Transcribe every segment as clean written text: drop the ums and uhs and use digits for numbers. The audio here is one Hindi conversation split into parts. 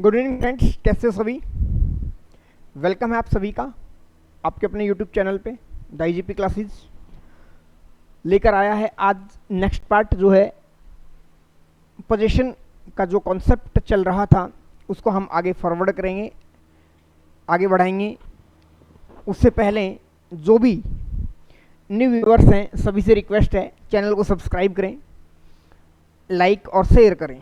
गुड इवनिंग फ्रेंड्स, कैसे हो सभी। वेलकम है आप सभी का आपके अपने यूट्यूब चैनल पे द IGP क्लासेस लेकर आया है। आज नेक्स्ट पार्ट जो है पोजीशन का जो कॉन्सेप्ट चल रहा था उसको हम आगे फॉरवर्ड करेंगे, आगे बढ़ाएंगे। उससे पहले जो भी न्यू व्यूअर्स हैं सभी से रिक्वेस्ट है चैनल को सब्सक्राइब करें, लाइक और शेयर करें,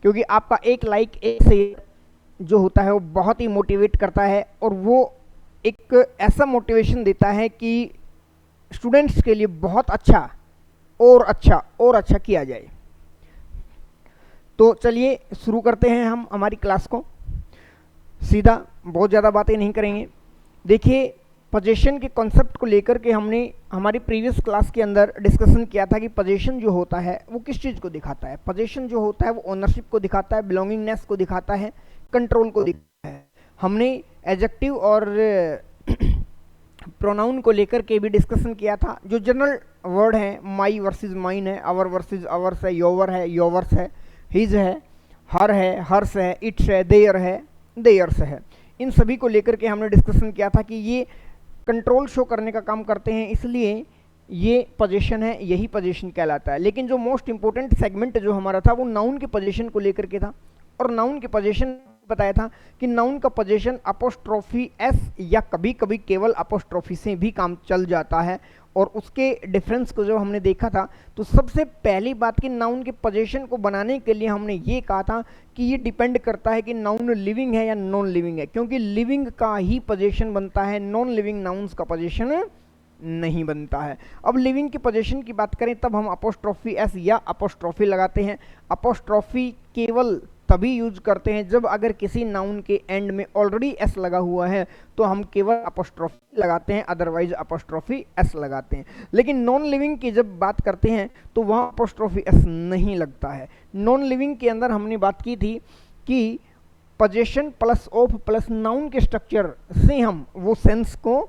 क्योंकि आपका एक लाइक एक शेयर जो होता है वो बहुत ही मोटिवेट करता है और वो एक ऐसा मोटिवेशन देता है कि स्टूडेंट्स के लिए बहुत अच्छा और अच्छा और अच्छा किया जाए। तो चलिए शुरू करते हैं हम हमारी क्लास को सीधा, बहुत ज़्यादा बातें नहीं करेंगे। देखिए, पोजीशन के कॉन्सेप्ट को लेकर के हमने हमारी प्रीवियस क्लास के अंदर डिस्कशन किया था कि पोजीशन जो होता है वो किस चीज़ को दिखाता है। पोजीशन जो होता है वो ओनरशिप को दिखाता है, बिलोंगिंगनेस को दिखाता है, कंट्रोल को दिखाता है। हमने एडजेक्टिव और प्रोनाउन को लेकर के भी डिस्कशन किया था। जो जनरल वर्ड है, माई वर्सेस माइन है, आवर वर्सेस अवर्स है, योवर है, योवर्स है, हिज है, हर है, हर्स है, इट्स है, देयर है, देयर्स है, इन सभी को लेकर के हमने डिस्कशन किया था कि ये कंट्रोल शो करने का काम करते हैं, इसलिए ये पोजीशन है, यही पोजीशन कहलाता है। लेकिन जो मोस्ट इंपॉर्टेंट सेगमेंट जो हमारा था वो नाउन के पोजीशन को लेकर के था। और नाउन के पोजीशन बताया था कि नाउन का पोजीशन अपोस्ट्रोफी एस या कभी कभी केवल अपोस्ट्रोफी से भी काम चल जाता है। और उसके डिफरेंस को जो हमने देखा था, तो सबसे पहली बात कि नाउन के पोजीशन को बनाने के लिए हमने ये कहा था कि ये डिपेंड करता है कि नाउन लिविंग है या नॉन लिविंग है, क्योंकि लिविंग का ही पोजीशन बनता है, नॉन लिविंग नाउन्स का पोजीशन नहीं बनता है। अब लिविंग की पोजीशन की बात करें तब हम अपोस्ट्रोफी एस या अपोस्ट्रोफी लगाते हैं। अपोस्ट्रोफी केवल तभी यूज करते हैं जब अगर किसी नाउन के एंड में ऑलरेडी एस लगा हुआ है तो हम केवल अपोस्ट्रोफी लगाते हैं, अदरवाइज अपोस्ट्रोफी एस लगाते हैं। लेकिन नॉन लिविंग की जब बात करते हैं तो वहाँ अपोस्ट्रोफी एस नहीं लगता है। नॉन लिविंग के अंदर हमने बात की थी कि position plus of plus noun के स्ट्रक्चर से हम वो सेंस को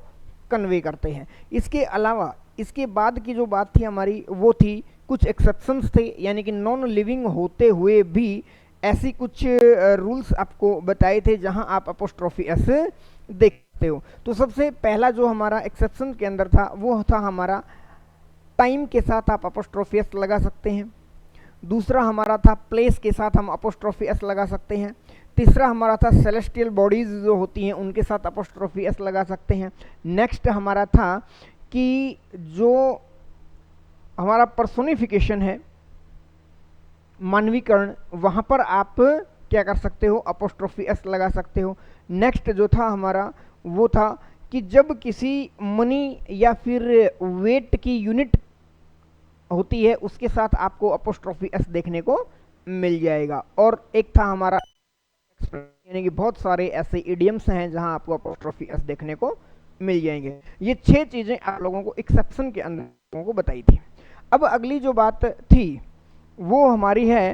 कन्वे करते हैं। इसके अलावा इसके बाद की जो बात थी हमारी वो थी कुछ एक्सेप्शंस थे, यानी कि नॉन लिविंग होते हुए भी ऐसी कुछ रूल्स आपको बताए थे जहां आप अपोस्ट्रोफी एस देखते हो। तो सबसे पहला जो हमारा एक्सेप्शन के अंदर था वो था हमारा टाइम के साथ आप अपोस्ट्रोफी एस लगा सकते हैं। दूसरा हमारा था प्लेस के साथ हम अपोस्ट्रोफी एस लगा सकते हैं। तीसरा हमारा था सेलेस्टियल बॉडीज जो होती हैं उनके साथ अपोस्ट्रोफी एस लगा सकते हैं। नेक्स्ट हमारा था कि जो हमारा पर्सोनिफिकेशन है, मानवीकरण, वहाँ पर आप क्या कर सकते हो, अपोस्ट्रोफी एस लगा सकते हो। नेक्स्ट जो था हमारा वो था कि जब किसी मनी या फिर वेट की यूनिट होती है उसके साथ आपको अपोस्ट्रोफी एस देखने को मिल जाएगा। और एक था हमारा यानी कि बहुत सारे ऐसे इडियम्स हैं जहां आपको अपोस्ट्रोफी एस देखने को मिल जाएंगे। ये 6 चीजें आप लोगों को एक्सेप्शन के अंदर लोगों को बताई थी। अब अगली जो बात थी वो हमारी है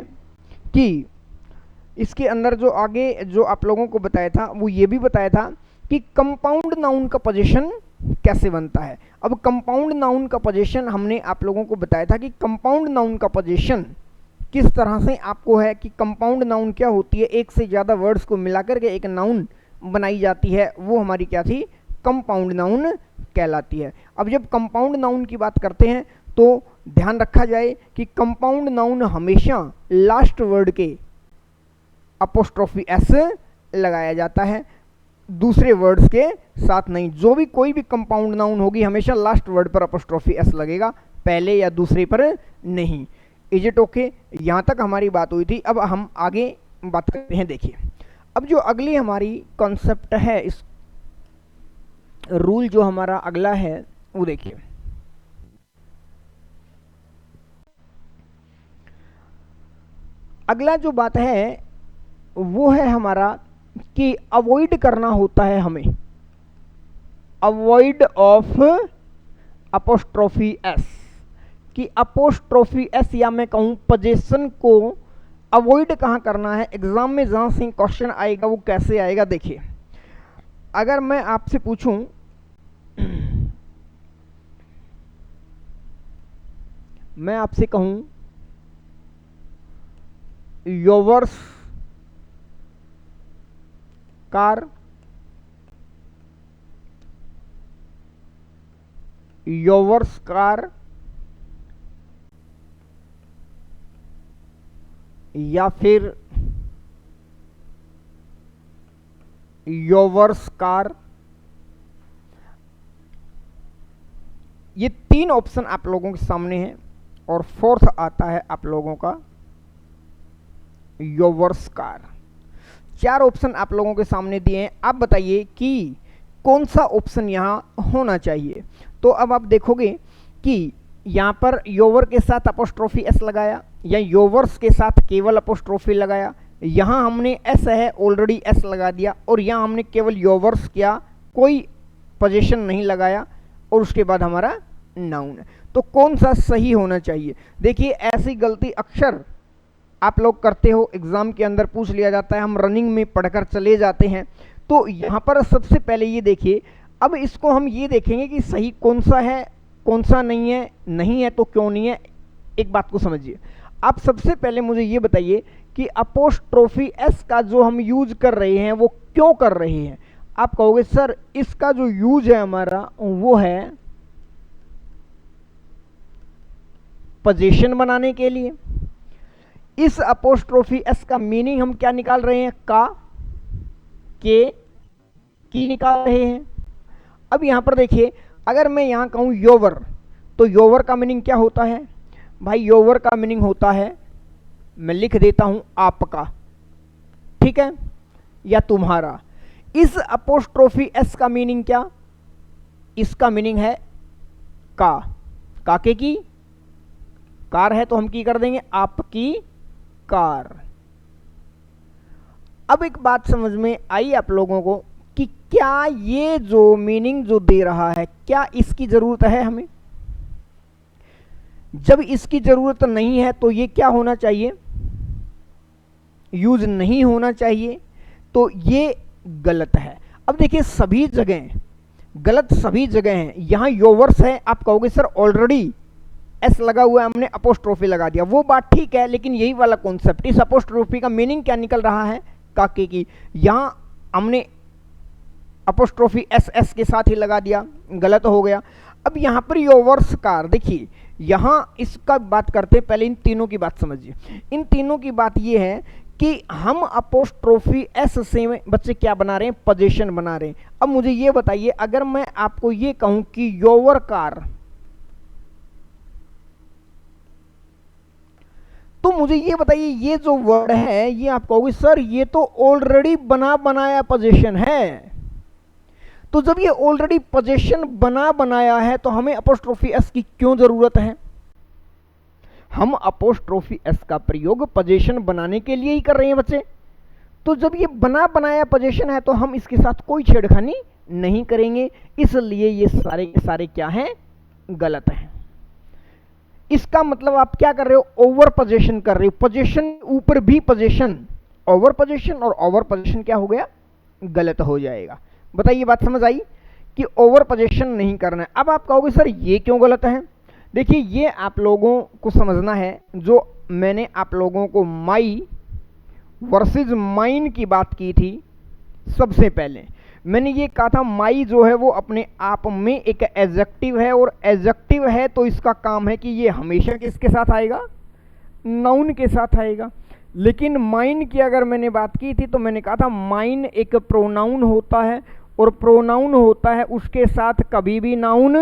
कि इसके अंदर जो आगे जो आप लोगों को बताया था वो ये भी बताया था कि कंपाउंड नाउन का पोजीशन कैसे बनता है। अब कंपाउंड नाउन का पोजीशन हमने आप लोगों को बताया था कि कंपाउंड नाउन का पोजीशन किस तरह से आपको है कि कंपाउंड नाउन क्या होती है, एक से ज़्यादा वर्ड्स को मिलाकर के एक नाउन बनाई जाती है, वो हमारी क्या थी, कंपाउंड नाउन कहलाती है। अब जब कंपाउंड नाउन की बात करते हैं तो ध्यान रखा जाए कि कंपाउंड नाउन हमेशा लास्ट वर्ड के अपोस्ट्रोफी एस लगाया जाता है, दूसरे वर्ड्स के साथ नहीं। जो भी कोई भी कंपाउंड नाउन होगी हमेशा लास्ट वर्ड पर अपोस्ट्रोफी एस लगेगा, पहले या दूसरे पर नहीं। Is it okay? यहाँ तक हमारी बात हुई थी। अब हम आगे बात करते हैं। देखिए, अब जो अगली हमारी कॉन्सेप्ट है, इस रूल जो हमारा अगला है वो देखिए, अगला जो बात है वो है हमारा कि अवॉइड करना होता है हमें, अवॉइड ऑफ अपोस्ट्रोफी एस, कि अपोस्ट्रोफी एस या मैं कहूं पोजीशन को अवॉइड कहाँ करना है। एग्जाम में जहां से क्वेश्चन आएगा वो कैसे आएगा, देखिए अगर मैं आपसे पूछूं मैं आपसे कहूं योवर्स कार, योवर्स कार, या फिर योवर्स कार। ये 3 ऑप्शन आप लोगों के सामने हैं और फोर्थ आता है आप लोगों का योवर्स कार। 4 ऑप्शन आप लोगों के सामने दिए हैं, आप बताइए कि कौन सा ऑप्शन यहाँ होना चाहिए। तो अब आप देखोगे कि यहाँ पर योवर के साथ अपोस्ट्रोफी एस लगाया या योवर्स के साथ केवल अपोस्ट्रोफी लगाया, यहाँ हमने एस है ऑलरेडी एस लगा दिया, और यहाँ हमने केवल योवर्स किया, कोई पोजीशन नहीं लगाया, और उसके बाद हमारा नाउन है। तो कौन सा सही होना चाहिए? देखिए ऐसी गलती अक्सर आप लोग करते हो, एग्जाम के अंदर पूछ लिया जाता है, हम रनिंग में पढ़कर चले जाते हैं। तो यहाँ पर सबसे पहले ये देखिए, अब इसको हम ये देखेंगे कि सही कौन सा है, कौन सा नहीं है, नहीं है तो क्यों नहीं है। एक बात को समझिए, आप सबसे पहले मुझे ये बताइए कि अपोस्ट्रोफी एस का जो हम यूज कर रहे हैं वो क्यों कर रहे हैं। आप कहोगे सर इसका जो यूज है हमारा वो है पोजीशन बनाने के लिए। इस अपोस्ट्रोफी एस का मीनिंग हम क्या निकाल रहे हैं, का, के, की निकाल रहे हैं। अब यहां पर देखिए, अगर मैं यहां कहूं योवर, तो योवर का मीनिंग क्या होता है भाई? योवर का मीनिंग होता है, मैं लिख देता हूं आपका, ठीक है, या तुम्हारा। इस अपोस्ट्रोफी एस का मीनिंग क्या? इसका मीनिंग है का, काके की कार है तो हम की कर देंगे आपकी कार। अब एक बात समझ में आई आप लोगों को कि क्या ये जो मीनिंग जो दे रहा है, क्या इसकी जरूरत है हमें? जब इसकी जरूरत नहीं है तो ये क्या होना चाहिए, यूज नहीं होना चाहिए, तो ये गलत है। अब देखिए सभी जगह गलत, सभी जगह हैं। यहां योवर्स है, आप कहोगे सर ऑलरेडी एस लगा हुआ है, हमने अपोस्ट्रोफी लगा दिया, वो बात ठीक है, लेकिन यही वाला कॉन्सेप्ट, इस अपोस्ट्रोफी का मीनिंग क्या निकल रहा है, काके की। यहां हमने अपोस्ट्रोफी एस एस के साथ ही लगा दिया, गलत हो गया। अब यहां पर योवर्स कार, देखिए यहां इसका बात करते हैं, पहले इन तीनों की बात समझिए। इन तीनों की बात यह है कि हम अपोस्ट्रोफी एस से बच्चे क्या बना रहे हैं, पोजीशन बना रहे हैं। अब मुझे ये बताइए, अगर मैं आपको ये कहूं कि योवर कार, तो मुझे ये बताइए ये जो वर्ड है ये आप कहोगे सर ये तो ऑलरेडी बना बनाया पोजीशन है। तो जब ये ऑलरेडी पोजीशन बना बनाया है तो हमें अपोस्ट्रोफी एस की क्यों जरूरत है? हम अपोस्ट्रोफी एस का प्रयोग पोजीशन बनाने के लिए ही कर रहे हैं बच्चे। तो जब ये बना बनाया पोजीशन है तो हम इसके साथ कोई छेड़खानी नहीं करेंगे, इसलिए ये सारे के सारे क्या हैं, गलत हैं। इसका मतलब आप क्या कर रहे हो, ओवर पोजीशन कर रहे हो, पोजीशन ऊपर भी पोजीशन, ओवर पोजीशन, और ओवर पोजीशन क्या हो गया, गलत हो जाएगा। बताइए बात समझ आई कि ओवर पोजीशन नहीं करना है। अब आप कहोगे सर ये क्यों गलत है? देखिए ये आप लोगों को समझना है, जो मैंने आप लोगों को माई वर्सेस माइन की बात की थी, सबसे पहले मैंने ये कहा था माई जो है वो अपने आप में एक एडजेक्टिव है, और एडजेक्टिव है तो इसका काम है कि ये हमेशा किसके साथ आएगा, नाउन के साथ आएगा। लेकिन माइन की अगर मैंने बात की थी तो मैंने कहा था माइन एक प्रोनाउन होता है, और प्रोनाउन होता है उसके साथ कभी भी नाउन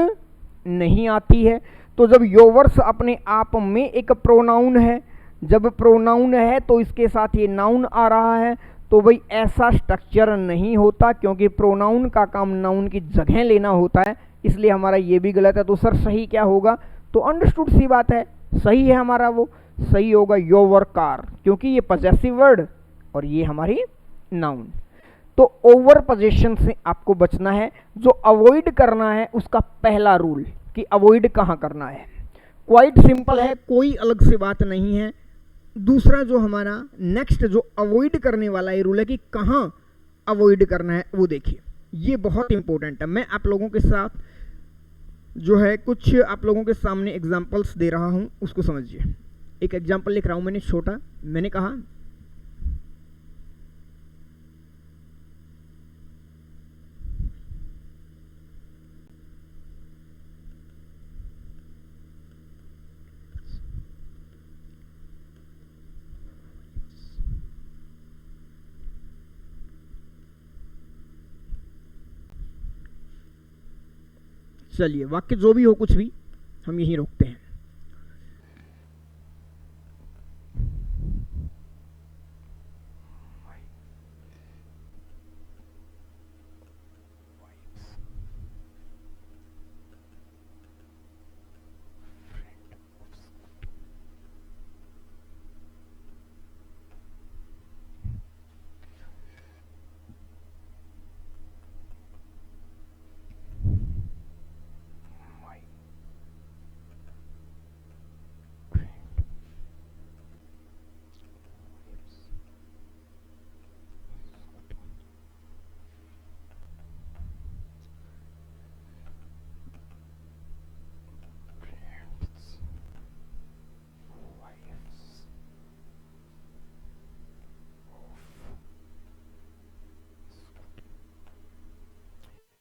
नहीं आती है। तो जब योवर्स अपने आप में एक प्रोनाउन है, जब प्रोनाउन है तो इसके साथ ये नाउन आ रहा है, तो भाई ऐसा स्ट्रक्चर नहीं होता, क्योंकि प्रोनाउन का काम नाउन की जगह लेना होता है, इसलिए हमारा ये भी गलत है। तो सर सही क्या होगा? तो अंडरस्टूड सी बात है, सही है हमारा, वो सही होगा योवर कार, क्योंकि ये पजेसिव वर्ड और ये हमारी नाउन। तो ओवर पोजीशन से आपको बचना है। जो अवॉइड करना है उसका पहला रूल कि अवॉइड कहाँ करना है, क्वाइट सिंपल है, कोई अलग से बात नहीं है। दूसरा जो हमारा नेक्स्ट जो अवॉइड करने वाला ये रूल है कि कहाँ अवॉइड करना है, वो देखिए ये बहुत इंपॉर्टेंट है। मैं आप लोगों के साथ जो है कुछ आप लोगों के सामने एग्जांपल्स दे रहा हूं, उसको समझिए। एक एग्जांपल लिख रहा हूं मैंने, छोटा, मैंने कहा चलिए वाक्य जो भी हो, कुछ भी, हम यहीं रोकते हैं।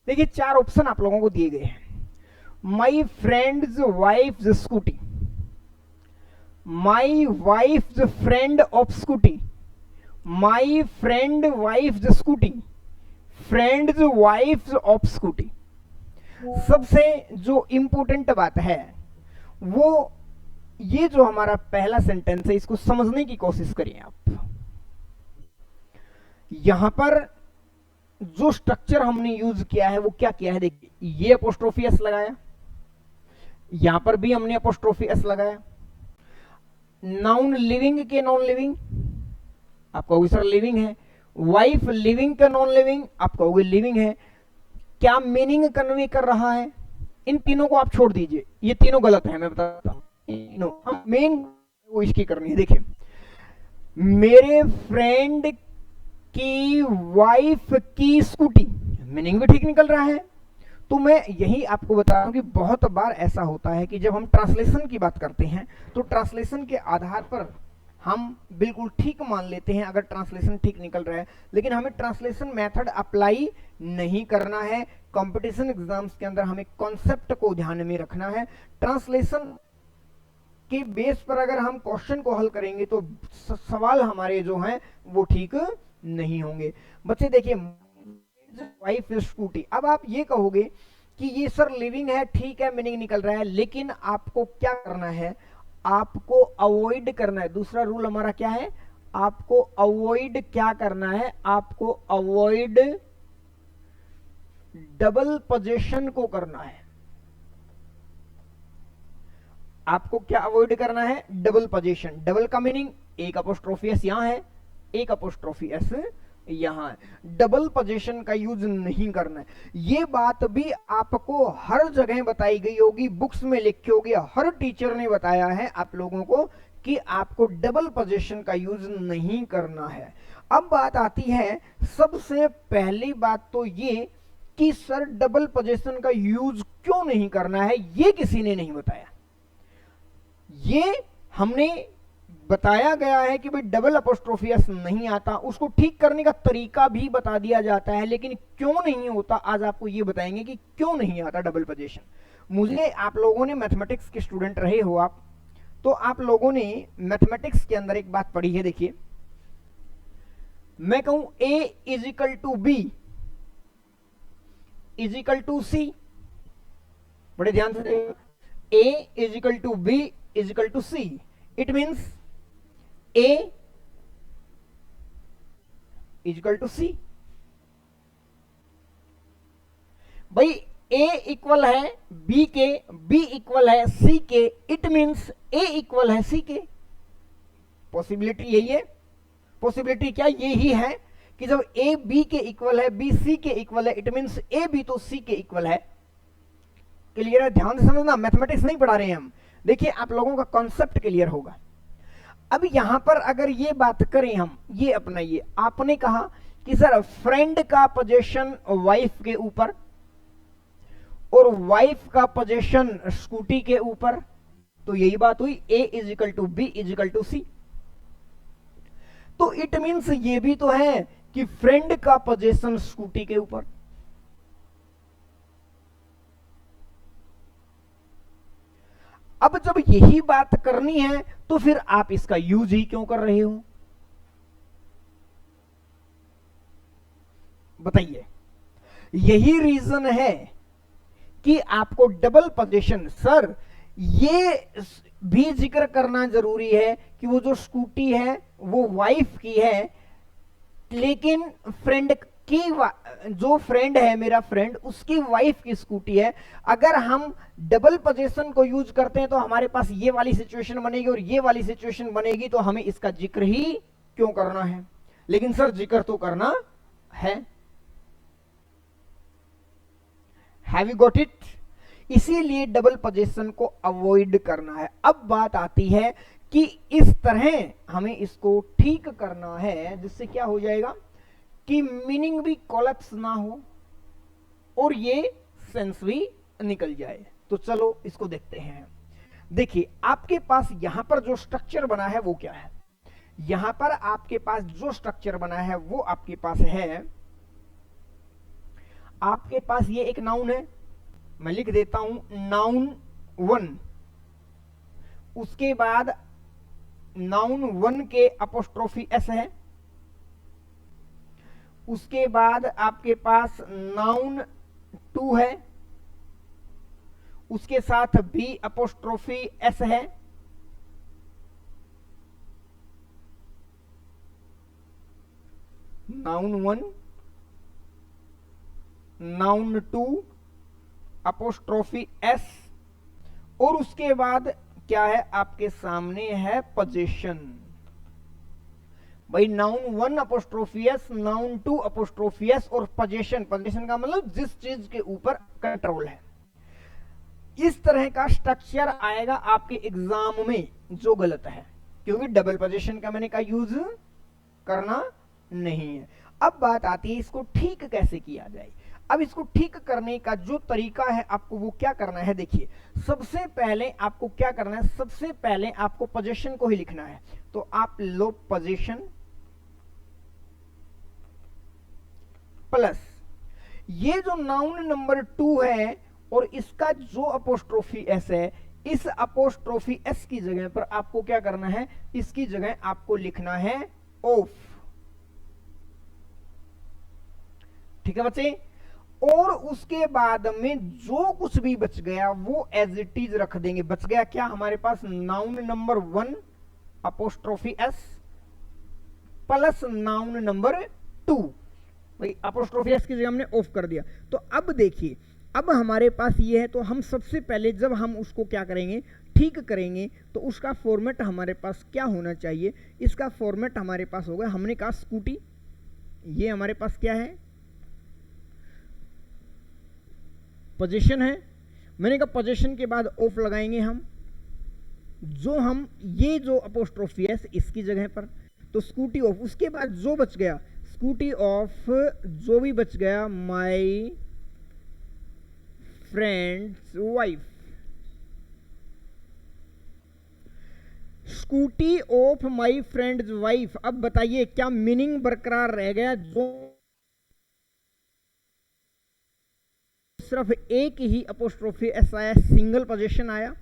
देखिए 4 ऑप्शन आप लोगों को दिए गए हैं। My friends wife scooty, my wife friend of scooty, my friend wife scooty, friends wife of scooty. सबसे जो इंपॉर्टेंट बात है वो ये जो हमारा पहला सेंटेंस है, इसको समझने की कोशिश करिए आप। यहां पर जो स्ट्रक्चर हमने यूज किया है वो क्या किया है, देखिए ये अपोस्ट्रोफी एस लगाया, यहां पर भी हमने अपोस्ट्रोफी एस लगाया। नाउन लिविंग के नॉन लिविंग, आप कहोगे सर लिविंग है। वाइफ लिविंग का नॉन लिविंग, आप कहोगे लिविंग है। क्या मीनिंग कन्वे कर रहा है, इन तीनों को आप छोड़ दीजिए, ये तीनों गलत है, मैं बताता हूं। हम मेन वो इसकी करनी है। देखिए मेरे फ्रेंड की वाइफ की स्कूटी, मीनिंग भी ठीक निकल रहा है। तो मैं यही आपको बता रहा हूं कि बहुत बार ऐसा होता है कि जब हम ट्रांसलेशन की बात करते हैं तो ट्रांसलेशन के आधार पर हम बिल्कुल ठीक मान लेते हैं अगर ट्रांसलेशन ठीक निकल रहा है, लेकिन हमें ट्रांसलेशन मेथड अप्लाई नहीं करना है। कंपटीशन एग्जाम्स के अंदर हमें कॉन्सेप्ट को ध्यान में रखना है। ट्रांसलेशन के बेस पर अगर हम क्वेश्चन को हल करेंगे तो सवाल हमारे जो हैं वो ठीक नहीं होंगे। बच्चे देखिए वाइफ स्कूटी, अब आप ये कहोगे कि ये सर लिविंग है, ठीक है, मीनिंग निकल रहा है, लेकिन आपको क्या करना है, आपको अवॉइड करना है। दूसरा रूल हमारा क्या है, आपको अवॉइड क्या करना है, आपको अवॉइड डबल पोजीशन को करना है। आपको क्या अवॉइड करना है, डबल पोजीशन। डबल का मीनिंग एक अपोस्ट्रोफी एस यहां है, एक अपोस्ट्रोफी एस यहां है। डबल पोजीशन का यूज नहीं करना है। ये बात भी आपको हर जगह बताई गई होगी, बुक्स में लिखी होगी, हर टीचर ने बताया है आप लोगों को कि आपको डबल पोजीशन का यूज नहीं करना है। अब बात आती है, सबसे पहली बात तो ये कि सर डबल पोजीशन का यूज क्यों नहीं करना है, ये किसी ने नहीं बताया। ये हमने बताया गया है कि भाई डबल अपोस्ट्रोफी एस नहीं आता, उसको ठीक करने का तरीका भी बता दिया जाता है, लेकिन क्यों नहीं होता आज आपको ये बताएंगे कि क्यों नहीं आता डबल पोजीशन। मुझे, आप लोगों ने मैथमेटिक्स के स्टूडेंट रहे हो आप, तो आप लोगों ने मैथमेटिक्स के अंदर एक बात पढ़ी है। देखिए मैं कहूं a is equal to b is equal to c, बड़े ध्यान से देखिए, a is equal to b is equal to c, it means a is equal to c. भाई a इक्वल है b के, b इक्वल है c के, इट मीन्स a इक्वल है c के। पॉसिबिलिटी यही है, पॉसिबिलिटी क्या यही है कि जब a b के इक्वल है, b c के इक्वल है, इट मीन्स a भी तो c के इक्वल है। क्लियर है, ध्यान से समझना, मैथमेटिक्स नहीं पढ़ा रहे हैं हम। देखिए आप लोगों का कॉन्सेप्ट क्लियर होगा। अब यहां पर अगर ये बात करें हम, ये अपनाइए, आपने कहा कि सर फ्रेंड का पोजीशन वाइफ के ऊपर और वाइफ का पोजीशन स्कूटी के ऊपर, तो यही बात हुई, a is equal to b is equal to c. तो इट मीन्स ये भी तो है कि फ्रेंड का पोजीशन स्कूटी के ऊपर। अब जब यही बात करनी है तो फिर आप इसका यूज ही क्यों कर रहे हो, बताइए। यही रीजन है कि आपको डबल पोजीशन, सर ये भी जिक्र करना जरूरी है कि वो जो स्कूटी है वो वाइफ की है, लेकिन फ्रेंड की जो फ्रेंड है मेरा फ्रेंड उसकी वाइफ की स्कूटी है। अगर हम डबल पोजीशन को यूज करते हैं तो हमारे पास ये वाली सिचुएशन बनेगी और ये वाली सिचुएशन बनेगी, तो हमें इसका जिक्र ही क्यों करना है? लेकिन सर जिक्र तो करना है। Have you got it? इसीलिए डबल पोजीशन को अवॉइड करना है। अब बात आती है कि इस तरह हमें इसको ठीक करना है जिससे क्या हो जाएगा कि मीनिंग भी कोलैप्स ना हो और ये सेंस भी निकल जाए। तो चलो इसको देखते हैं। देखिए आपके पास यहां पर जो स्ट्रक्चर बना है वो क्या है? यहां पर आपके पास जो स्ट्रक्चर बना है वो आपके पास है, आपके पास ये एक नाउन है, मैं लिख देता हूं नाउन 1, उसके बाद नाउन 1 के अपोस्ट्रोफी एस है, उसके बाद आपके पास नाउन 2 है, उसके साथ भी अपोस्ट्रोफी एस है, नाउन 1, नाउन 2 अपोस्ट्रोफी एस, और उसके बाद क्या है आपके सामने है पोजीशन। भाई noun 1 apostrophe S, noun 2 apostrophe S और पोजीशन। पोजीशन का मतलब जिस चीज के ऊपर कंट्रोल है। इस तरह का स्ट्रक्चर आएगा आपके एग्जाम में, जो गलत है क्योंकि डबल पोजीशन का मैंने कहा यूज करना नहीं है। अब बात आती है इसको ठीक कैसे किया जाए। अब इसको ठीक करने का जो तरीका है आपको वो क्या करना है, देखिए सबसे पहले आपको क्या करना है, सबसे पहले आपको पोजीशन को ही लिखना है। तो आप लो पोजीशन प्लस ये जो नाउन नंबर 2 है और इसका जो अपोस्ट्रोफी एस है, इस अपोस्ट्रोफी एस की जगह पर आपको क्या करना है, इसकी जगह आपको लिखना है ऑफ। ठीक है बच्चे? और उसके बाद में जो कुछ भी बच गया वो एज इट इज रख देंगे। बच गया क्या हमारे पास, noun number 1 apostrophe S plus noun number 2। भाई अपोस्ट्रोफी एस की जगह हमने ऑफ कर दिया। तो अब देखिए अब हमारे पास ये है, तो हम सबसे पहले जब हम उसको क्या करेंगे, ठीक करेंगे, तो उसका फॉर्मेट हमारे पास क्या होना चाहिए। इसका फॉर्मेट हमारे पास होगा, हमने कहा स्कूटी, ये हमारे पास क्या है, पोजीशन है। मैंने कहा पोजीशन के बाद ऑफ लगाएंगे हम, जो हम ये जो अपोस्ट्रोफी है इसकी जगह पर, तो स्कूटी ऑफ। उसके बाद जो बच गया स्कूटी ऑफ, जो भी बच गया my friends wife, scooty of my friends wife. अब बताइए क्या मीनिंग बरकरार रह गया? जो सिर्फ एक ही अपोस्ट्रोफी एस आया, सिंगल पोजीशन आया।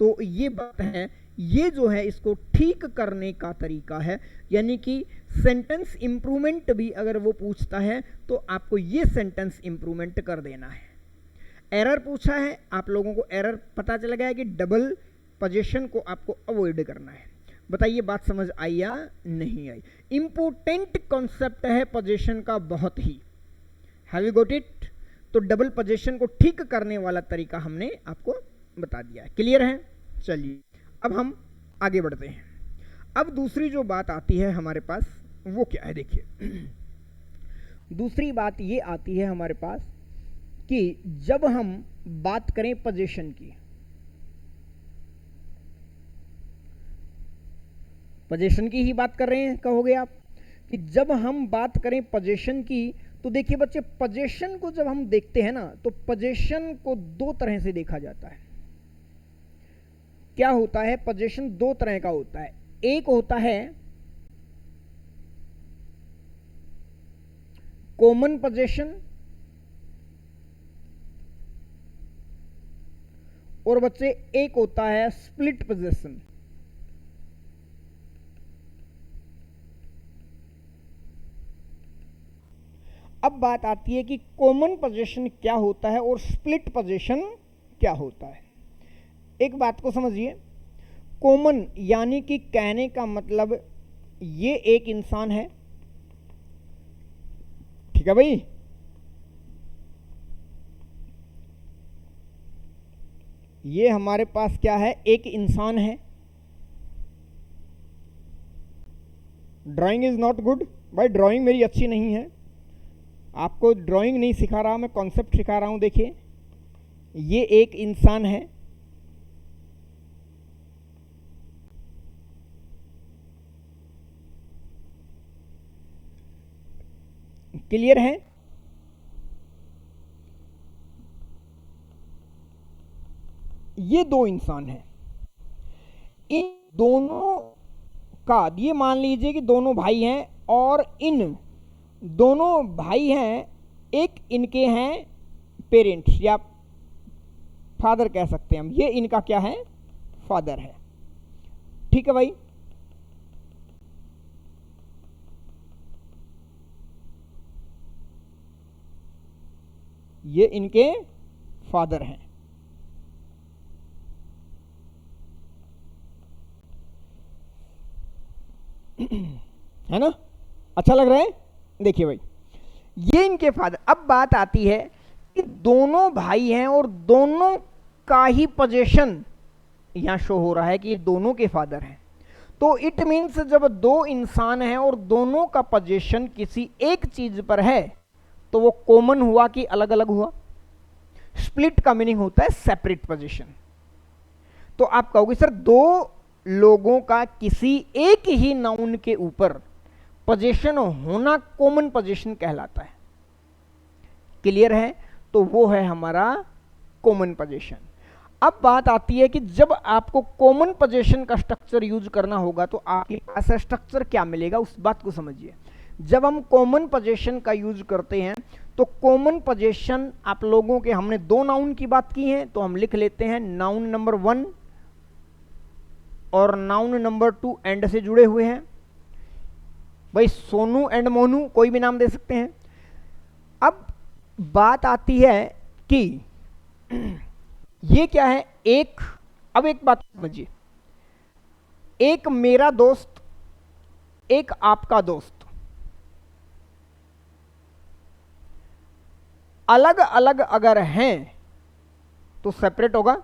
तो ये बात है, ये जो है इसको ठीक करने का तरीका है, यानी कि सेंटेंस इंप्रूवमेंट भी अगर वो पूछता है तो आपको ये सेंटेंस इंप्रूवमेंट कर देना है। एरर पूछा है, आप लोगों को एरर पता चल गया है कि डबल पोजीशन को आपको अवॉइड करना है। बताइए बात समझ आई या नहीं आई? इंपोर्टेंट कॉन्सेप्ट है पोजीशन का बहुत ही। Have you got it? तो डबल पोजीशन को ठीक करने वाला तरीका हमने आपको बता दिया है। क्लियर है? चलिए अब हम आगे बढ़ते हैं। अब दूसरी जो बात आती है हमारे पास वो क्या है, देखिए दूसरी बात ये आती है हमारे पास कि जब हम बात करें पोजीशन की, पोजीशन की ही बात कर रहे हैं कहोगे आप, कि जब हम बात करें पोजीशन की, तो देखिए बच्चे पोजीशन को जब हम देखते हैं ना, तो पोजीशन को दो तरह से देखा जाता है। क्या होता है, पोजीशन दो तरह का होता है। एक होता है कॉमन पोजीशन, और बच्चे एक होता है स्प्लिट पोजीशन। अब बात आती है कि कॉमन पोजीशन क्या होता है और स्प्लिट पोजीशन क्या होता है। एक बात को समझिए, कॉमन यानी कि कहने का मतलब ये एक इंसान है, ठीक है भाई, ये हमारे पास क्या है, एक इंसान है। ड्राइंग इज नॉट गुड भाई, ड्राइंग मेरी अच्छी नहीं है, आपको ड्राइंग नहीं सिखा रहा, मैं कॉन्सेप्ट सिखा रहा हूं। देखिए ये एक इंसान है, क्लियर है। ये दो इंसान हैं, इन दोनों का ये मान लीजिए कि दोनों भाई हैं और इन दोनों भाई हैं, एक इनके हैं पेरेंट्स या फादर कह सकते हैं हम, ये इनका क्या है, फादर है, ठीक है भाई। ये इनके फादर हैं, है ना, अच्छा लग रहा है। देखिए भाई ये इनके फादर। अब बात आती है कि दोनों भाई हैं और दोनों का ही पोजीशन यहां शो हो रहा है कि ये दोनों के फादर हैं, तो इट मीन्स जब दो इंसान हैं और दोनों का पोजीशन किसी एक चीज पर है तो वो कॉमन हुआ कि अलग अलग हुआ। स्प्लिट का मीनिंग होता है सेपरेट पोजीशन। तो आप कहोगे सर दो लोगों का किसी एक ही नाउन के ऊपर पोजीशन होना कॉमन पोजीशन कहलाता है, क्लियर है, तो वो है हमारा कॉमन पोजीशन। अब बात आती है कि जब आपको कॉमन पोजीशन का स्ट्रक्चर यूज करना होगा तो आपके पास स्ट्रक्चर क्या मिलेगा, उस बात को समझिए। जब हम कॉमन पोजीशन का यूज करते हैं तो कॉमन पोजीशन आप लोगों के, हमने दो नाउन की बात की है तो हम लिख लेते हैं नाउन नंबर 1 और नाउन नंबर 2 एंड से जुड़े हुए हैं भाई, सोनू एंड मोनू, कोई भी नाम दे सकते हैं। अब बात आती है कि ये क्या है, एक, अब एक बात समझिए, एक मेरा दोस्त, एक आपका दोस्त, अलग अलग अगर हैं तो सेपरेट होगा,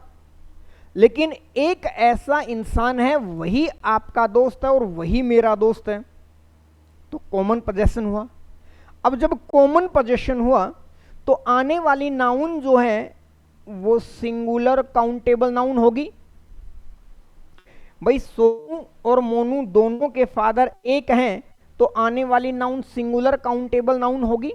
लेकिन एक ऐसा इंसान है वही आपका दोस्त है और वही मेरा दोस्त है तो कॉमन पोजीशन हुआ। अब जब कॉमन पोजीशन हुआ तो आने वाली नाउन जो है वो सिंगुलर काउंटेबल नाउन होगी भाई। सोनू और मोनू दोनों के फादर एक हैं तो आने वाली नाउन सिंगुलर काउंटेबल नाउन होगी,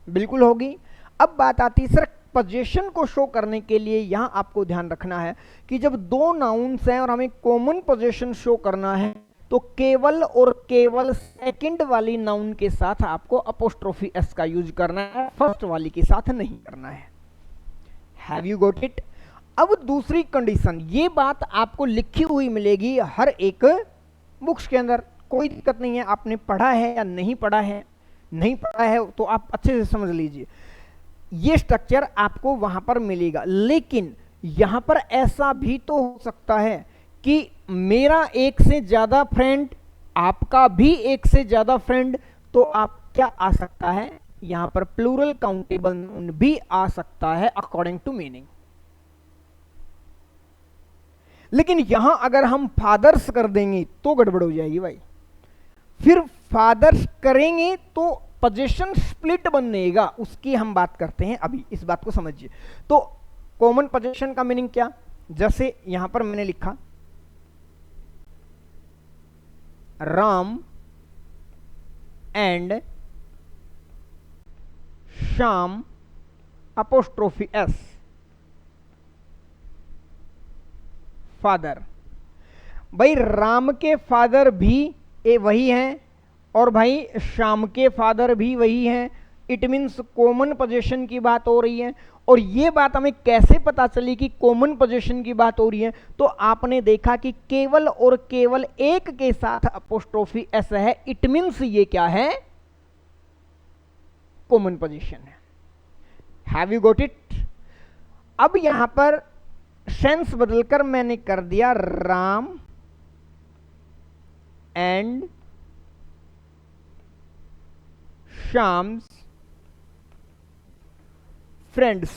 बिल्कुल होगी। अब बात आती है सर पोजीशन को शो करने के लिए यहां आपको ध्यान रखना है कि जब दो नाउन्स हैं और हमें कॉमन पोजीशन शो करना है तो केवल और केवल सेकंड वाली नाउन के साथ आपको अपोस्ट्रोफी एस का यूज करना है, फर्स्ट वाली के साथ नहीं करना है। Have you got it. अब दूसरी कंडीशन, ये बात आपको लिखी हुई मिलेगी हर एक बुक्स के अंदर, कोई दिक्कत नहीं है, आपने पढ़ा है या नहीं पढ़ा है, नहीं पढ़ा है तो आप अच्छे से समझ लीजिए, ये स्ट्रक्चर आपको वहां पर मिलेगा। लेकिन यहां पर ऐसा भी तो हो सकता है कि मेरा एक से ज्यादा फ्रेंड, आपका भी एक से ज्यादा फ्रेंड, तो आप क्या आ सकता है यहां पर प्लूरल काउंटेबल नाउन भी आ सकता है अकॉर्डिंग टू मीनिंग। लेकिन यहां अगर हम फादर्स कर देंगे तो गड़बड़ हो जाएगी भाई, फिर फादर्स करेंगे तो पोजीशन स्प्लिट बनेगा, उसकी हम बात करते हैं अभी, इस बात को समझिए। तो कॉमन पोजीशन का मीनिंग क्या, जैसे यहां पर मैंने लिखा Ram and Shyam apostrophe S father. भाई राम के फादर भी वही हैं और भाई श्याम के फादर भी वही हैं, इट मीन्स कॉमन पोजीशन की बात हो रही है। और ये बात हमें कैसे पता चली कि कॉमन पोजीशन की बात हो रही है, तो आपने देखा कि केवल और केवल एक के साथ अपोस्ट्रोफी एस है, इट मीन्स ये क्या है, कॉमन पोजीशन है। Have you got it? अब यहां पर सेंस बदलकर मैंने कर दिया राम एंड श्याम्स फ्रेंड्स।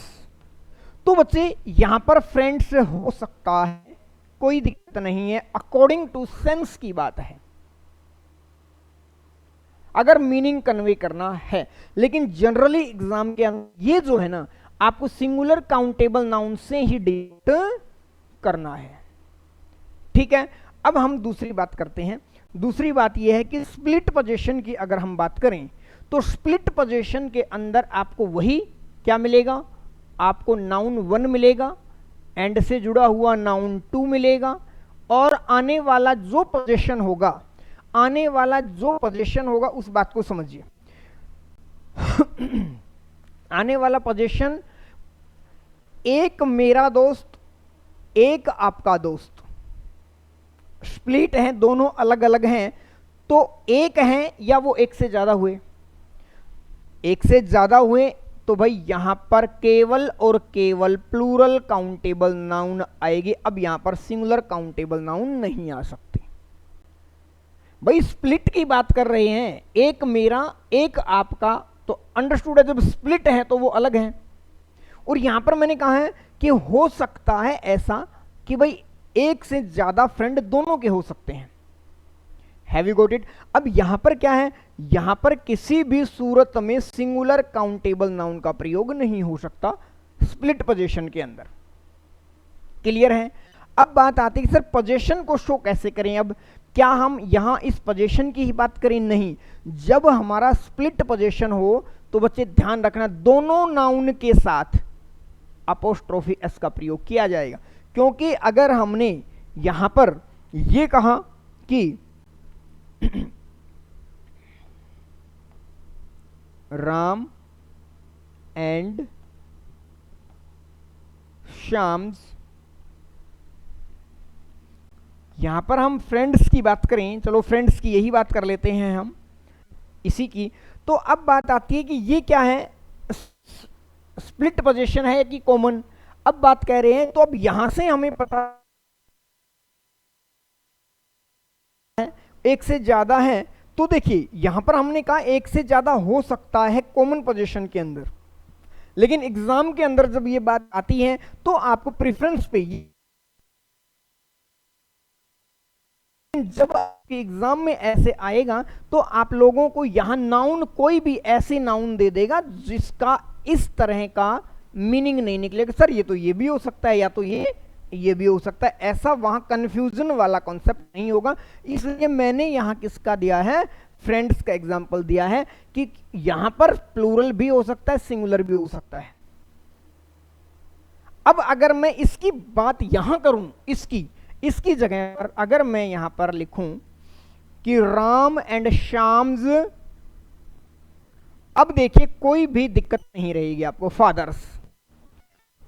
तो बच्चे यहां पर फ्रेंड्स हो सकता है, कोई दिक्कत नहीं है, अकॉर्डिंग टू सेंस की बात है, अगर मीनिंग कन्वे करना है। लेकिन जनरली एग्जाम के अंदर ये जो है ना, आपको सिंगुलर काउंटेबल नाउन से ही डिनोट करना है। ठीक है, अब हम दूसरी बात करते हैं। दूसरी बात यह है कि स्प्लिट पोजीशन की अगर हम बात करें तो स्प्लिट पोजीशन के अंदर आपको वही क्या मिलेगा, आपको नाउन 1 मिलेगा, एंड से जुड़ा हुआ नाउन 2 मिलेगा, और आने वाला जो पोजीशन होगा, आने वाला जो पोजीशन होगा उस बात को समझिए। आने वाला पोजीशन एक मेरा दोस्त, एक आपका दोस्त, स्प्लिट है, दोनों अलग अलग हैं, तो एक हैं या वो एक से ज्यादा हुए, एक से ज्यादा हुए तो भाई यहां पर केवल और केवल प्लूरल काउंटेबल नाउन आएगी। अब यहां पर सिंगुलर काउंटेबल नाउन नहीं आ सकते। भाई स्प्लिट की बात कर रहे हैं, एक मेरा एक आपका, तो अंडरस्टूड है, जब स्प्लिट है तो वो अलग है। और यहां पर मैंने कहा है कि हो सकता है ऐसा कि भाई एक से ज्यादा फ्रेंड दोनों के हो सकते हैं। Have you got it? अब यहां पर क्या है, यहां पर किसी भी सूरत में सिंगुलर काउंटेबल नाउन का प्रयोग नहीं हो सकता स्प्लिट पोजीशन के अंदर। क्लियर है? अब बात आती है कि सर पोजीशन को शो कैसे करें। अब क्या हम यहां इस पोजीशन की ही बात करें? नहीं, जब हमारा स्प्लिट पोजीशन हो तो बच्चे ध्यान रखना दोनों नाउन के साथ अपोस्ट्रोफी एस का प्रयोग किया जाएगा। क्योंकि अगर हमने यहां पर यह कहा कि राम एंड श्याम्स, यहां पर हम फ्रेंड्स की बात करें, चलो फ्रेंड्स की यही बात कर लेते हैं हम इसी की। तो अब बात आती है कि ये क्या है, स्प्लिट पोजीशन है कि कॉमन। अब बात कह रहे हैं तो अब यहां से हमें पता है एक से ज्यादा है, तो देखिए यहां पर हमने कहा एक से ज्यादा हो सकता है कॉमन पोजीशन के अंदर, लेकिन एग्जाम के अंदर जब ये बात आती है तो आपको प्रेफरेंस पे जब आपके एग्जाम में ऐसे आएगा तो आप लोगों को यहां नाउन कोई भी ऐसे नाउन दे देगा जिसका इस तरह का मीनिंग नहीं निकलेगा। सर ये तो ये भी हो सकता है या तो ये भी हो सकता है, ऐसा वहां कंफ्यूजन वाला कॉन्सेप्ट नहीं होगा। इसलिए मैंने यहां किसका दिया है, फ्रेंड्स का एग्जांपल दिया है कि यहां पर प्लूरल भी हो सकता है, सिंगुलर भी हो सकता है। अब अगर मैं इसकी बात यहां करूं, इसकी जगह पर अगर मैं यहां पर लिखूं कि राम एंड श्याम्स, अब देखिए कोई भी दिक्कत नहीं रहेगी आपको, फादर्स।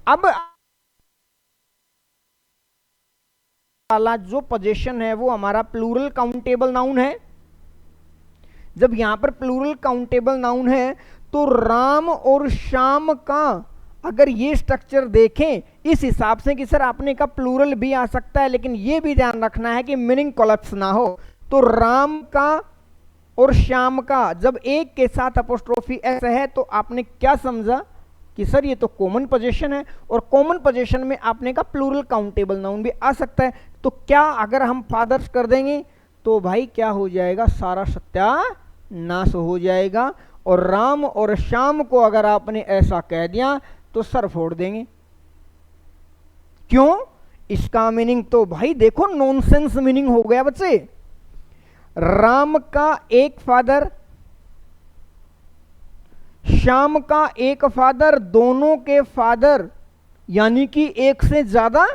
अब वाला जो पोजीशन है वो हमारा प्लूरल काउंटेबल नाउन है। जब यहां पर प्लूरल काउंटेबल नाउन है तो राम और श्याम का अगर ये स्ट्रक्चर देखें इस हिसाब से कि सर आपने कहा प्लूरल भी आ सकता है, लेकिन ये भी ध्यान रखना है कि मीनिंग कोलैप्स ना हो। तो राम का और श्याम का जब एक के साथ अपोस्ट्रोफी एस है तो आपने क्या समझा कि सर ये तो कॉमन पोजीशन है, और कॉमन पोजीशन में आपने कहा प्लूरल काउंटेबल नाउन भी आ सकता है। तो क्या अगर हम फादर्स कर देंगे तो भाई क्या हो जाएगा, सारा सत्यानाश हो जाएगा। और राम और श्याम को अगर आपने ऐसा कह दिया तो सर फोड़ देंगे। क्यों? इसका मीनिंग तो भाई देखो नॉनसेंस मीनिंग हो गया बच्चे। राम का एक फादर, श्याम का एक फादर, दोनों के फादर, यानी कि एक से ज्यादा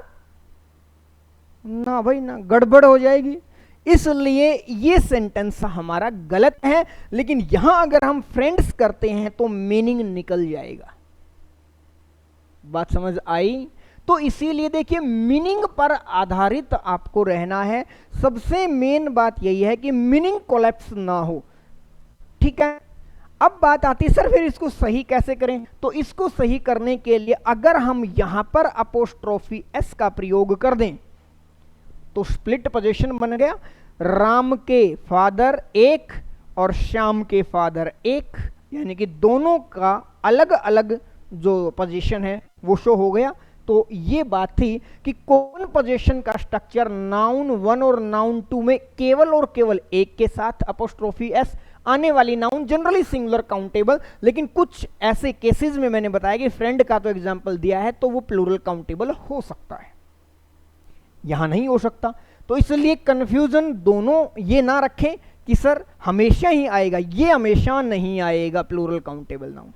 ना भाई ना, गड़बड़ हो जाएगी। इसलिए ये सेंटेंस हमारा गलत है। लेकिन यहां अगर हम फ्रेंड्स करते हैं तो मीनिंग निकल जाएगा। बात समझ आई? तो इसीलिए देखिए मीनिंग पर आधारित आपको रहना है। सबसे मेन बात यही है कि मीनिंग कोलैप्स ना हो। ठीक है, अब बात आती है सर फिर इसको सही कैसे करें। तो इसको सही करने के लिए अगर हम यहां पर अपोस्ट्रोफी एस का प्रयोग कर दें तो स्प्लिट पोजीशन बन गया, राम के फादर एक और श्याम के फादर एक, यानी कि दोनों का अलग अलग जो पोजीशन है वो शो हो गया। तो ये बात थी कि कॉमन पोजीशन का स्ट्रक्चर नाउन वन और नाउन टू में केवल और केवल एक के साथ अपोस्ट्रोफी एस, आने वाली नाउन जनरली सिंगुलर काउंटेबल, लेकिन कुछ ऐसे केसेस में मैंने बताया कि फ्रेंड का तो एग्जांपल दिया है तो वो प्लूरल काउंटेबल हो सकता है, यहां नहीं हो सकता। तो इसलिए कंफ्यूजन दोनों ये ना रखें कि सर हमेशा ही आएगा, ये हमेशा नहीं आएगा प्लूरल काउंटेबल नाउन,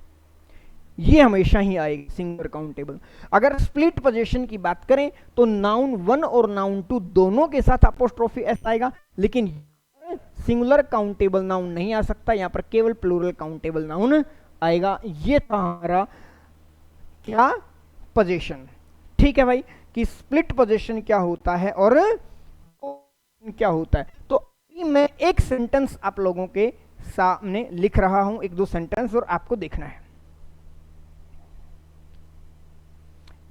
ये हमेशा ही आएगी सिंगुलर काउंटेबल। अगर स्प्लिट पोजीशन की बात करें तो नाउन वन और नाउन टू दोनों के साथ अपोस्ट्रोफी एस आएगा, लेकिन सिंगुलर काउंटेबल नाउन नहीं आ सकता, यहां पर केवल प्लूरल काउंटेबल नाउन आएगा। ये था हमारा क्या पोजीशन। ठीक है भाई, कि स्प्लिट पोजीशन क्या होता है और क्या होता है। तो अभी मैं एक सेंटेंस आप लोगों के सामने लिख रहा हूं, एक दो सेंटेंस, और आपको देखना है,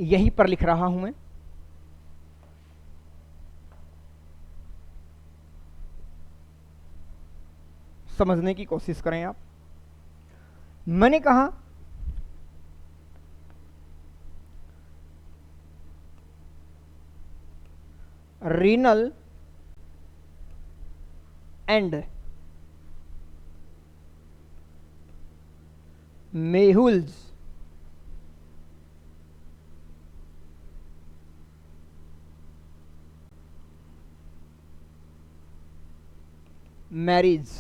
यहीं पर लिख रहा हूं मैं। समझने की कोशिश करें आप। मैंने कहा Rinal and Mehul's marriage.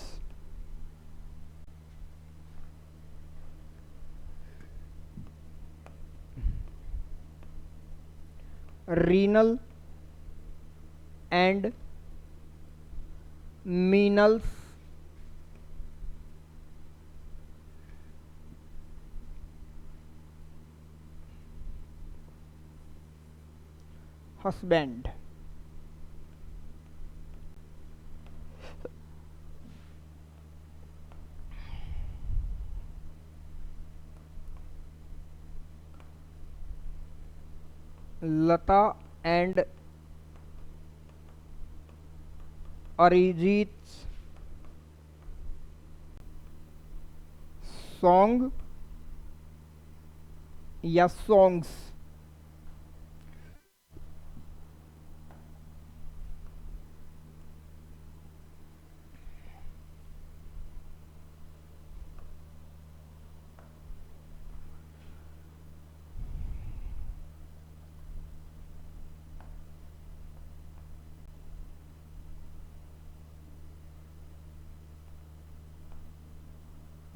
Rinal and Minal's husband. Lata and Arijit song या songs.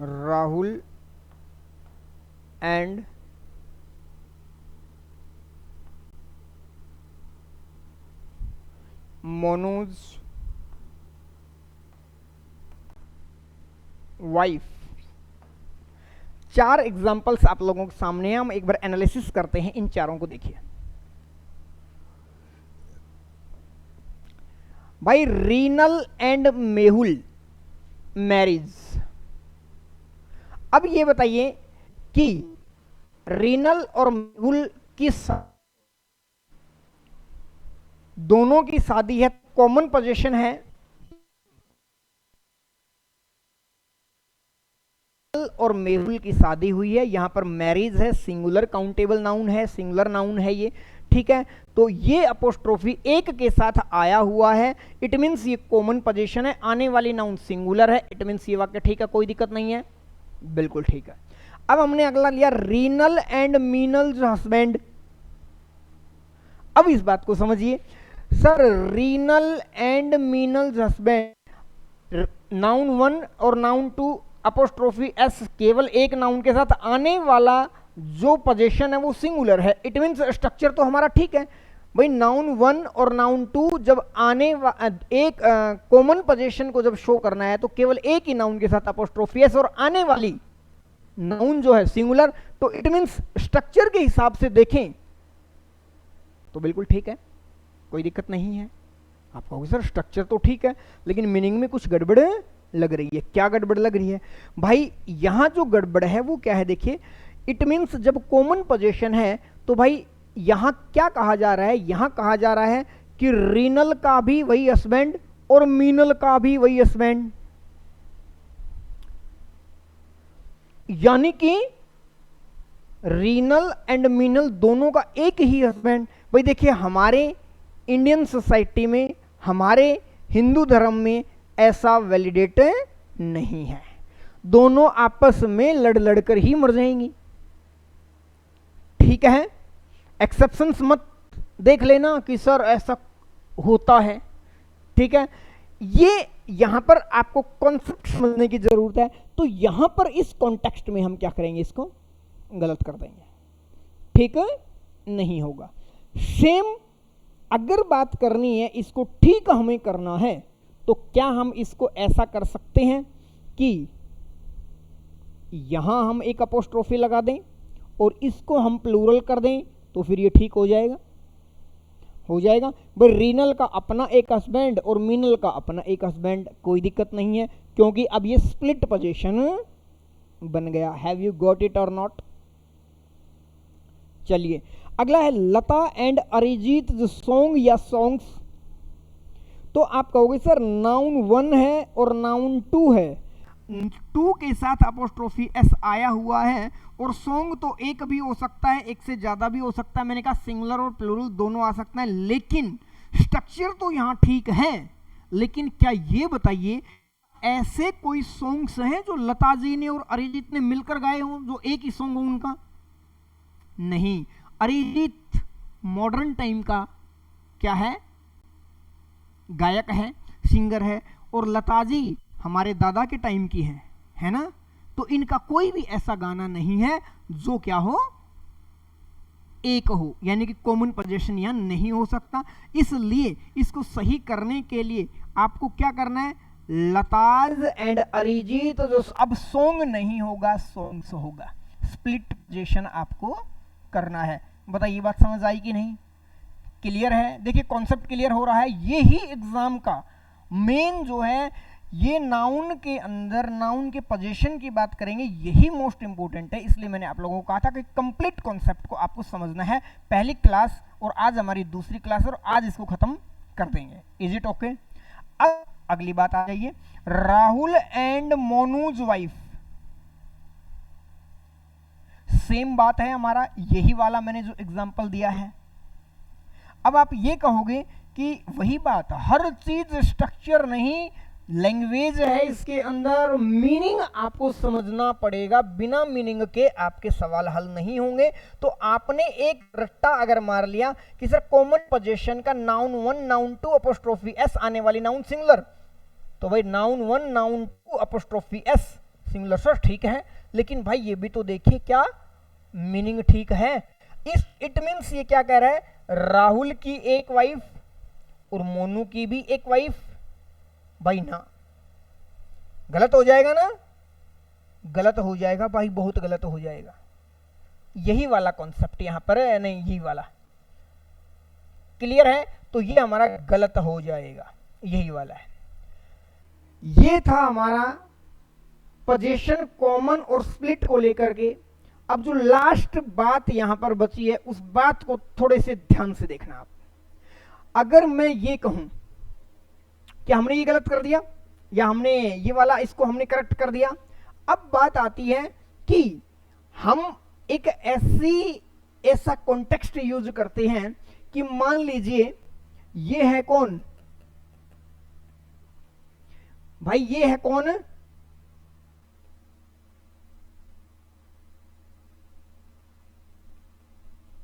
Rahul and Manoj wife. चार एग्जाम्पल्स आप लोगों के सामने हैं, हम एक बार एनालिसिस करते हैं, इन चारों को देखिए भाई। Renal and Mehul marriage. अब ये बताइए कि रीनल और मेहुल की दोनों की शादी है, कॉमन पोजीशन है, और मेहुल की शादी हुई है, यहां पर मैरिज है, सिंगुलर काउंटेबल नाउन है, सिंगुलर नाउन है ये। ठीक है, तो ये अपोस्ट्रोफी एक के साथ आया हुआ है, इट मीन्स ये कॉमन पोजीशन है, आने वाली नाउन सिंगुलर है, इट मीन्स ये वाक्य ठीक है, कोई दिक्कत नहीं है, बिल्कुल ठीक है। अब हमने अगला लिया रीनल एंड मीनल्स हस्बैंड। अब इस बात को समझिए sir, Rinal and Minal's husband, noun one और नाउन टू अपोस्ट्रोफी एस, केवल एक नाउन के साथ आने वाला जो पोजीशन है वो सिंगुलर है, इट मीन्स स्ट्रक्चर तो हमारा ठीक है भाई। नाउन वन और नाउन टू जब आने एक कॉमन पोजीशन को जब शो करना है तो केवल एक ही नाउन के साथ अपोस्ट्रोफी एस, और आने वाली नाउन जो है सिंगुलर, तो इट मीन्स स्ट्रक्चर के हिसाब से देखें तो बिल्कुल ठीक है, कोई दिक्कत नहीं है। आप कहोगे सर स्ट्रक्चर तो ठीक है लेकिन मीनिंग में कुछ गड़बड़ लग रही है। क्या गड़बड़ लग रही है भाई? यहां जो गड़बड़ है वो क्या है, देखिए, इट मीन्स जब कॉमन पोजीशन है तो भाई यहां क्या कहा जा रहा है, यहां कहा जा रहा है कि रीनल का भी वही हस्बैंड और मीनल का भी वही हस्बैंड, यानी कि रीनल एंड मीनल दोनों का एक ही हस्बैंड। भाई देखिए, हमारे इंडियन सोसाइटी में, हमारे हिंदू धर्म में ऐसा वैलिडेट नहीं है। दोनों आपस में लड़ लड़कर ही मर जाएंगी, ठीक है। एक्सेप्शंस मत देख लेना कि सर ऐसा होता है, ठीक है। ये यहां पर आपको कॉन्सेप्ट समझने की जरूरत है। तो यहां पर इस कॉन्टेक्स्ट में हम क्या करेंगे, इसको गलत कर देंगे, ठीक है, नहीं होगा। सेम अगर बात करनी है, इसको ठीक हमें करना है, तो क्या हम इसको ऐसा कर सकते हैं कि यहां हम एक अपोस्ट्रोफी लगा दें और इसको हम प्लूरल कर दें, तो फिर ये ठीक हो जाएगा, हो जाएगा। भाई रीनल का अपना एक हस्बैंड और मीनल का अपना एक हस्बैंड, कोई दिक्कत नहीं है, क्योंकि अब ये स्प्लिट पोजीशन बन गया। हैव यू गॉट इट और नॉट? चलिए अगला है लता एंड अरिजीत सॉन्ग या सॉन्ग्स। तो आप कहोगे सर नाउन 1 है और नाउन 2 है, 2 के साथ अपोस्ट्रोफी एस आया हुआ है, और सॉन्ग तो एक भी हो सकता है, एक से ज्यादा भी हो सकता है। मैंने कहा सिंगुलर और प्लूरल दोनों आ सकता है, लेकिन स्ट्रक्चर तो यहां ठीक है। लेकिन क्या ये बताइए, ऐसे कोई सॉन्ग्स हैं जो लता जी ने और अरिजीत ने मिलकर गाए हों, जो एक ही सॉन्ग हो उनका? नहीं। अरिजीत मॉडर्न टाइम का क्या है, गायक है, सिंगर है, और लता जी हमारे दादा के टाइम की है ना। तो इनका कोई भी ऐसा गाना नहीं है जो क्या हो, एक हो, यानी कि कॉमन पोजीशन यहां नहीं हो सकता। इसलिए इसको सही करने के लिए आपको क्या करना है, लताज एंड अरिजीत, जो अब सॉन्ग नहीं होगा, सॉन्ग्स होगा, स्प्लिट पोजीशन आपको करना है। बताइए बात समझ आई कि नहीं? क्लियर है? देखिए कॉन्सेप्ट क्लियर हो रहा है। ये ही एग्जाम का मेन जो है, ये नाउन के अंदर नाउन के पोजीशन की बात करेंगे, यही मोस्ट इंपोर्टेंट है। इसलिए मैंने आप लोगों को कहा था कि कंप्लीट कॉन्सेप्ट को आपको समझना है। पहली क्लास और आज हमारी दूसरी क्लास, और आज इसको खत्म कर देंगे। Is it okay? अब अगली बात आ जाइए, Rahul and Monu's wife. Same बात है हमारा, यही वाला मैंने जो एग्जांपल दिया है। अब आप ये कहोगे कि वही बात, हर चीज स्ट्रक्चर नहीं, लैंग्वेज है इसके अंदर, मीनिंग आपको समझना पड़ेगा, बिना मीनिंग के आपके सवाल हल नहीं होंगे। तो आपने एक रट्टा अगर मार लिया कि सर कॉमन पोजीशन का नाउन 1 नाउन 2 अपोस्ट्रोफी एस आने वाली नाउन सिंगुलर, तो भाई noun 1 noun 2 apostrophe S singular, sir ठीक है, लेकिन भाई ये भी तो देखिए क्या मीनिंग ठीक है। इट मीन्स ये क्या कह रहा है, राहुल की एक वाइफ और मोनू की भी एक वाइफ। भाई ना, गलत हो जाएगा ना, गलत हो जाएगा भाई, बहुत गलत हो जाएगा। यही वाला कॉन्सेप्ट यहां पर है, नहीं यही वाला, क्लियर है? तो ये हमारा गलत हो जाएगा, यही वाला है। ये था हमारा पोजीशन कॉमन और स्प्लिट को लेकर के। अब जो लास्ट बात यहां पर बची है, उस बात को थोड़े से ध्यान से देखना आप। अगर मैं ये कहूं कि हमने ये गलत कर दिया, या हमने ये वाला इसको हमने करेक्ट कर दिया, अब बात आती है कि हम एक ऐसा कॉन्टेक्स्ट यूज करते हैं कि मान लीजिए ये है कौन भाई, ये है कौन,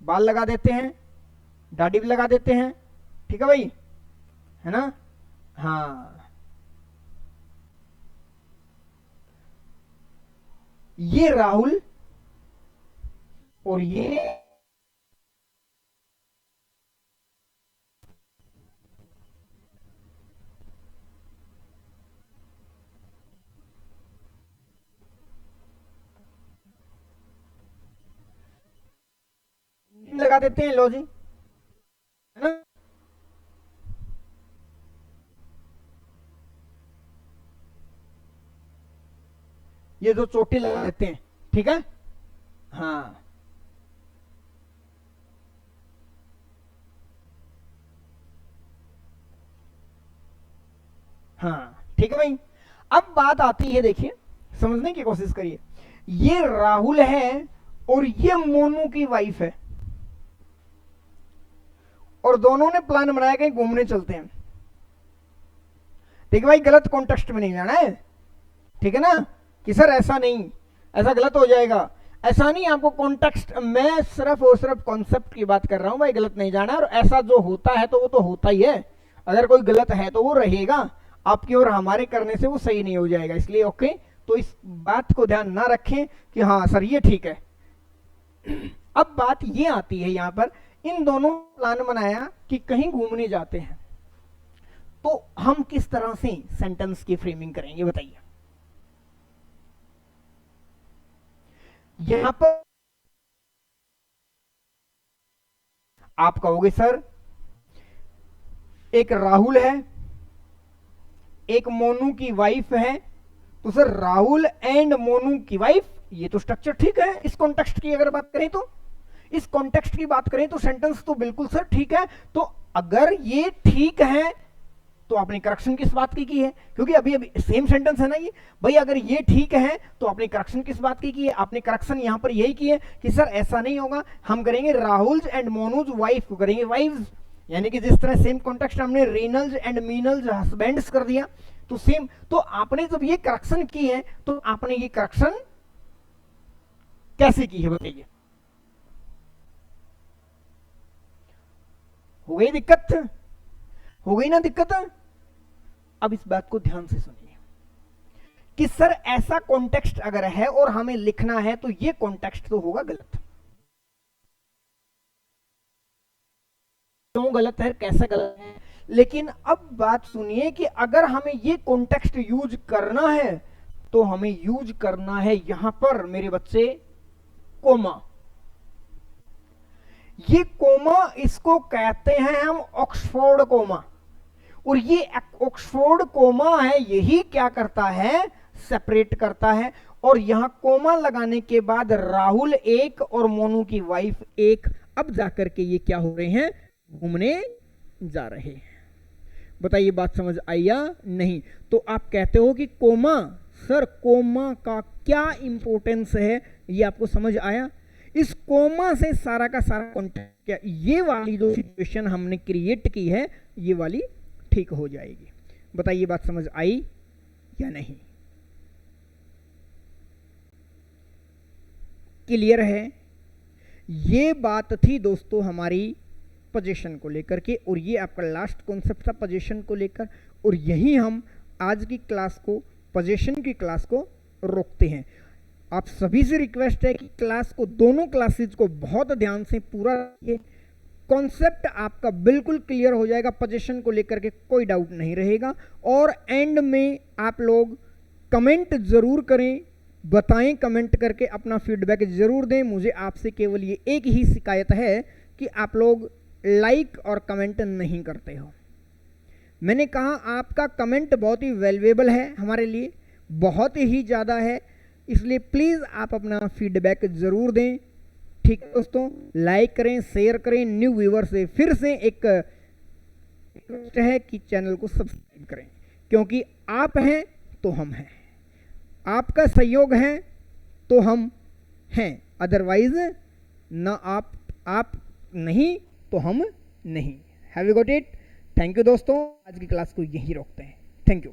बाल लगा देते हैं, दाढ़ी भी लगा देते हैं, ठीक है भाई, है ना। हाँ, ये राहुल और ये लगा देते हैं, लो जी, है ना। ये जो चोटी लगा देते हैं, ठीक है। हाँ हाँ ठीक है भाई। अब बात आती है, देखिए समझने की कोशिश करिए, ये राहुल है और ये मोनू की वाइफ है, और दोनों ने प्लान बनाया कहीं घूमने चलते हैं। ठीक है भाई, गलत कॉन्टेक्स्ट में नहीं जाना है, ठीक है ना, कि सर ऐसा नहीं, ऐसा गलत हो जाएगा, ऐसा नहीं, आपको कॉन्टेक्स्ट, मैं सिर्फ और सिर्फ कॉन्सेप्ट की बात कर रहा हूं भाई, गलत नहीं जाना। और ऐसा जो होता है तो वो तो होता ही है, अगर कोई गलत है तो वो रहेगा, आपके और हमारे करने से वो सही नहीं हो जाएगा, इसलिए ओके। तो इस बात को ध्यान ना रखें कि हाँ सर ये ठीक है। अब बात ये आती है यहां पर, इन दोनों प्लान बनाया कि कहीं घूमने जाते हैं, तो हम किस तरह से सेंटेंस की फ्रेमिंग करेंगे बताइए। यहां पर आप कहोगे सर एक राहुल है, एक मोनू की वाइफ है, तो सर राहुल एंड मोनू की वाइफ, ये तो स्ट्रक्चर ठीक है। इस कॉन्टेक्स्ट की अगर बात करें तो, इस कॉन्टेक्स्ट की बात करें तो सेंटेंस तो बिल्कुल सर ठीक है। तो अगर ये ठीक है तो आपने करेक्शन किस बात की है, क्योंकि अभी अभी सेम सेंटेंस है ना ये भाई। अगर ये ठीक है तो आपने करेक्शन किस बात की है, आपने करेक्शन यहां पर यही की है कि सर ऐसा नहीं होगा, हम करेंगे राहुल एंड मोनूज वाइफ को करेंगे वाइव्स, यानी कि जिस तरह सेम कॉन्टेक्स्ट हमने रेनल्स एंड मीनल्स हस्बैंड्स कर दिया, तो सेम। तो आपने जब ये करेक्शन की है तो आपने ये करेक्शन कैसे की है बताइए। हो गई दिक्कत, हो गई ना दिक्कत। अब इस बात को ध्यान से सुनिए कि सर ऐसा कॉन्टेक्स्ट अगर है और हमें लिखना है तो ये कॉन्टेक्स्ट तो होगा गलत। क्यों गलत है, कैसे गलत है, लेकिन अब बात सुनिए कि अगर हमें ये कॉन्टेक्स्ट यूज करना है तो हमें यूज करना है यहां पर मेरे बच्चे कोमा। ये कोमा इसको कहते हैं हम ऑक्सफोर्ड कोमा, और ये ऑक्सफोर्ड कोमा है, यही क्या करता है, सेपरेट करता है। और यहां कोमा लगाने के बाद राहुल एक और मोनू की वाइफ एक, अब जाकर के ये क्या हो रहे हैं, घूमने जा रहे हैं। बताइए बात समझ आई या नहीं। तो आप कहते हो कि कोमा, सर कोमा का क्या इंपॉर्टेंस है, ये आपको समझ आया। इस कोमा से सारा का सारा कॉन्टेक्ट क्या, ये वाली जो सिचुएशन हमने क्रिएट की है ये वाली ठीक हो जाएगी। बताइए बात समझ आई या नहीं, क्लियर है। ये बात थी दोस्तों हमारी पोजीशन को लेकर के, और ये आपका लास्ट कॉन्सेप्ट था पोजीशन को लेकर, और यही हम आज की क्लास को, पोजीशन की क्लास को रोकते हैं। आप सभी से रिक्वेस्ट है कि क्लास को, दोनों क्लासेज को बहुत ध्यान से पूरा रखिए, कॉन्सेप्ट आपका बिल्कुल क्लियर हो जाएगा, पोजीशन को लेकर के कोई डाउट नहीं रहेगा। और एंड में आप लोग कमेंट जरूर करें, बताएं, कमेंट करके अपना फीडबैक जरूर दें। मुझे आपसे केवल ये एक ही शिकायत है कि आप लोग लाइक और कमेंट नहीं करते हो। मैंने कहा आपका कमेंट बहुत ही वैल्यूएबल है हमारे लिए, बहुत ही ज़्यादा है, इसलिए प्लीज़ आप अपना फीडबैक ज़रूर दें। ठीक है दोस्तों, लाइक करें, शेयर करें। न्यू व्यूवर से फिर से एक रिक्वेस्ट है कि चैनल को सब्सक्राइब करें, क्योंकि आप हैं तो हम हैं, आपका सहयोग है तो हम हैं, अदरवाइज ना आप नहीं तो हम नहीं। Have you got it. Thank you दोस्तों, आज की क्लास को यहीं रोकते हैं। Thank you.